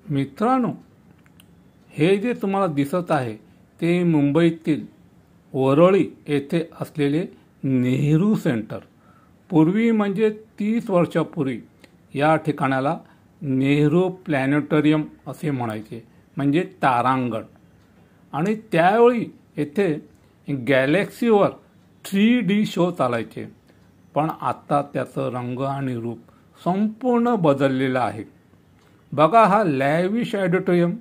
मित्रांनो, हे जे तुम्हाला दिसत आहे ते मुंबईतील वरळी येथे असलेले नेहरू सेंटर. पूर्वी म्हणजे 30 वर्षापूर्वी या ठिकाणाला नेहरू प्लॅनेटोरियम असे म्हणायचे, म्हणजे तारांगण. आणि त्यावेळी येथे गॅलेक्सीवर 3D शो चालायचे. पण आता त्याचं रंग आणि रूप संपूर्ण बदललेलं आहे. बघा, हा लॅविश ऑडिटोरियम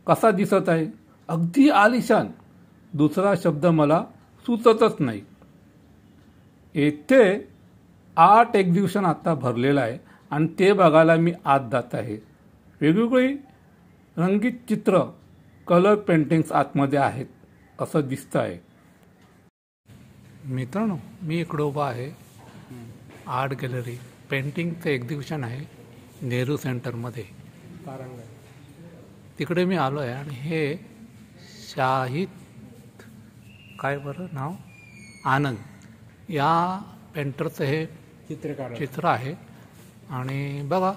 कसा दिसत आहे, अगदी आलिशान. दुसरा शब्द मला सुचतच नाही. येथे आर्ट एक्झिबिशन आता भरलेलं आहे आणि ते बघायला मी आत जात आहे. वेगवेगळी रंगीत चित्र, कलर पेंटिंग्स आतमध्ये आहेत असं दिसतं आहे. मित्रांनो, मी इकडं उभा आहे. आर्ट गॅलरी पेंटिंगचं एक्झिबिशन आहे नेहरू सेंटरमध्ये. तिकडे मी आलो आहे आणि हे शाहिद काय बरं नाव आनंद या पेंटरचं हे चित्र आहे. आणि बघा,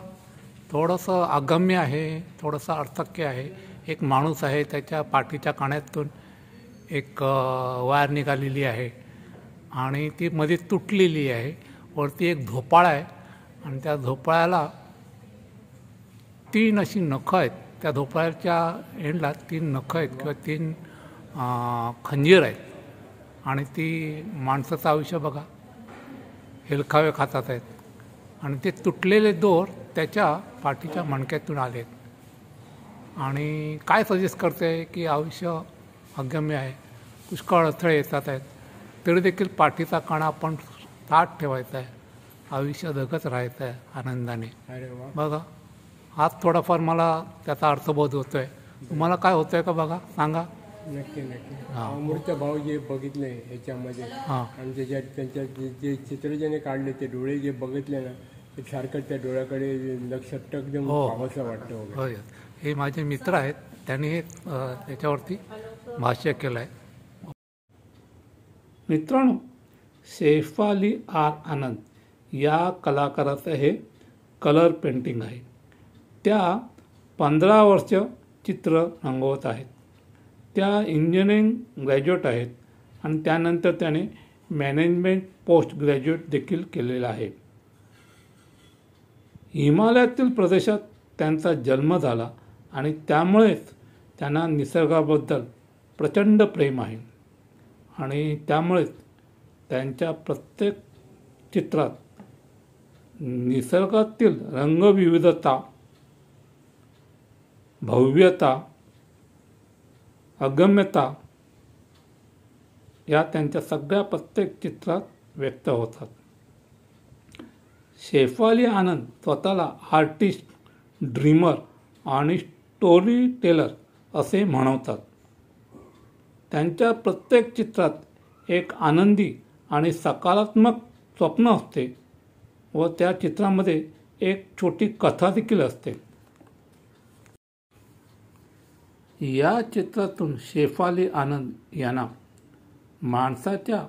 थोडंसं अगम्य आहे, थोडंसं अर्थक्य आहे. एक माणूस आहे, त्याच्या पाठीच्या काण्यातून एक वायर निघालेली आहे आणि ती मध्ये तुटलेली आहे. वरती एक झोपाळा आहे आणि त्या झोपाळ्याला 3 अशी नखं आहेत. त्या झोपाळ्याच्या एंडला 3 नखं आहेत किंवा 3 खंजीर आहेत. आणि ती माणसाचं आयुष्य बघा, हेलखावे खातात आहेत. आणि ते तुटलेले दोर त्याच्या पाठीच्या मणक्यातून आले आहेत. आणि काय सजेस्ट करते की आयुष्य अगम्य आहे, पुष्कळ अडथळे येतात आहेत, तरी देखील पाठीचा कणा आपण ताठ ठेवायचा आहे, आयुष्य जगत राहायचं आहे आनंदाने. बघा, हाच थोडाफार मला त्याचा अर्थबोध होतो आहे. तुम्हाला काय होतं आहे का बघा, सांगा. नक्की अमृत भाव जे बघितले ह्याच्यामध्ये आणि त्याच्यात त्यांच्या जे चित्र ज्याने काढले ते डोळे जे बघितले ना, ते सारखं त्या डोळ्याकडे लक्ष एकदम पाहावंसं वाटतं. होय, हे माझे मित्र आहेत, त्यांनी हे त्याच्यावरती भाष्य केलं आहे. मित्रांनो, शेफाली आर आनंद या कलाकाराचं हे कलर पेंटिंग आहे. त्या 15 वर्ष चित्र रंगवत आहेत. त्या इंजिनिअरिंग ग्रॅज्युएट आहेत आणि त्यानंतर त्याने मॅनेजमेंट पोस्ट ग्रॅज्युएट देखील केलेलं आहे. हिमालयातील प्रदेशात त्यांचा जन्म झाला आणि त्यामुळेच त्यांना निसर्गाबद्दल प्रचंड प्रेम आहे. आणि त्यामुळेच त्यांच्या प्रत्येक चित्रात निसर्गातील रंगविविधता, भव्यता, अगम्यता या त्यांच्या सगळ्या प्रत्येक चित्रात व्यक्त होतात. शेफाली आनंद स्वतःला आर्टिस्ट, ड्रीमर आणि स्टोरी टेलर असे म्हणवतात. त्यांच्या प्रत्येक चित्रात एक आनंदी आणि सकारात्मक स्वप्न असते व त्या चित्रामध्ये एक छोटी कथा देखील असते. या चित्रातून शेफाली आनंद यांना माणसाच्या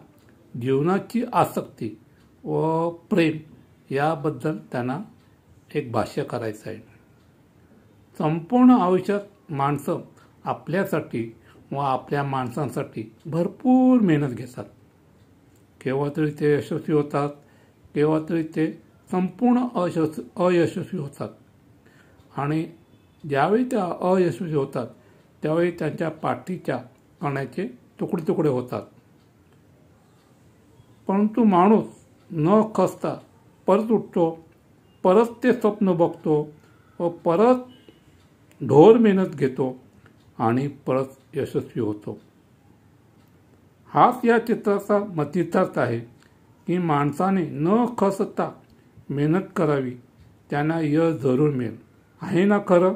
जीवनाची आसक्ती व प्रेम याबद्दल त्यांना एक भाष्य करायचं आहे. संपूर्ण आयुष्यात माणसं आपल्यासाठी व आपल्या माणसांसाठी भरपूर मेहनत घेतात. केव्हा तरी ते यशस्वी होतात, केव्हा तरी ते संपूर्ण अयशस्वी होतात. आणि ज्यावेळी त्या अयशस्वी होतात त्यावेळी त्यांच्या पाठीच्या कण्याचे तुकडे तुकडे होतात. परंतु माणूस न खचता परत उठतो, परत ते स्वप्न बघतो व परत ढोर मेहनत घेतो आणि परत यशस्वी होतो. हाच या चित्राचा मतितार्थ आहे की माणसाने न खचता मेहनत करावी, त्यांना यश जरूर मिळेल. आहे ना खरं?